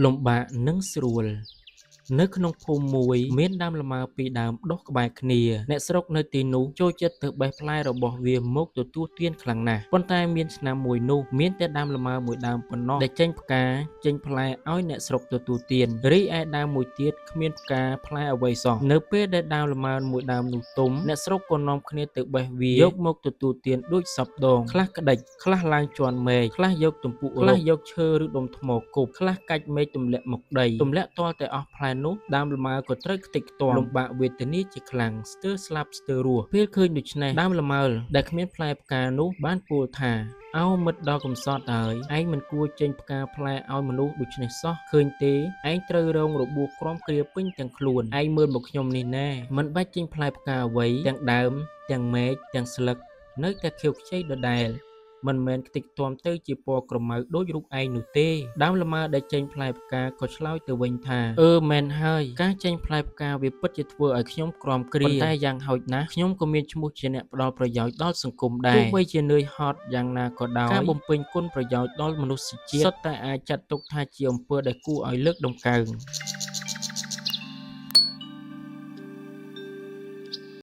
លំបាកនិងស្រួលនៅក្នុងភូមិមួយមានដើមលម៉ើពីរដើមដុះក្បែរគ្នាអ្នកស្រុកនៅទីនោះចូលចិត្តទៅបេះផ្លែរបស់វាមកទទួលទានខ្លាំងណាស់ប៉ុន្តែមានឆ្នាំមួយនោះមានតែដើមលម៉ើមួយដើមប៉ុណ្ណោះដែលចេញផ្កាចេញផ្លែឲ្យអ្នកស្រុកទទួលទានរីឯដើមមួយទៀតគ្មានផ្កាផ្លែអ្វីសោះនៅពេលដែលដើមលម៉ើមួយដើមនោះទុំអ្នកស្រុកក៏នាំគ្នាទៅបេះវាយកមកទទួលទានដូចសពដងខ្លះក្តិចខ្លះឡើងជាន់មែកខ្លះយកទំពក់ខ្លះយកឈើឬដុំថ្មគប់ខ្លះកាច់មែកទម្លាក់មកដីទម្លាក់ទាល់តែអស់ផ្លែនោះដើមលម៉ើក៏ត្រូវខ្ទេចខ្ទាំលំបាកវេទនាជាខ្លាំងស្ទើរស្លាប់ស្ទើររស់ពេលឃើញដូច្នេះដើមលម៉ើដែលគ្មានផ្លែផ្កានោះបានពោលថាអោមិត្តដ៏កំសត់ហើយឯងមិនគួរចេញផ្កាផ្លែឲ្យមនុស្សដូច្នេះសោះឃើញទេឯងត្រូវរងរបួសក្រំគ្រាពេញទាំងខ្លួនឯងមើលមកខ្ញុំនេះណែមិនបាច់ចេញផ្លែផ្កាអ្វីទាំងដើមទាំងមែកទាំងស្លឹកនៅតែខៀវខ្ចីដដែលមិនមែនខ្ទេចខ្ទាំទៅជាពណ៌ក្រមៅដូចរូបឯងនោះទេដើមលម៉ើដែលចេញផ្លែផ្កាក៏ឆ្លើយទៅវិញថាមែនហើយការចេញផ្លែផ្កាវាពិតជាធ្វើឲ្យខ្ញុំក្រំគ្រាប៉ុន្តែយ៉ាងហោចណាស់ខ្ញុំក៏មានឈ្មោះជាអ្នកផ្ដល់ប្រយោជន៍ដល់សង្គមដែរទោះបីជានឿយហត់យ៉ាងណាក៏ដោយការបំពេញគុណប្រយោជន៍ដល់មនុស្សជាតិសុទ្ធតែអាចចាត់ទុកថាជាអំពើដែលគួរឲ្យលើកតម្កើង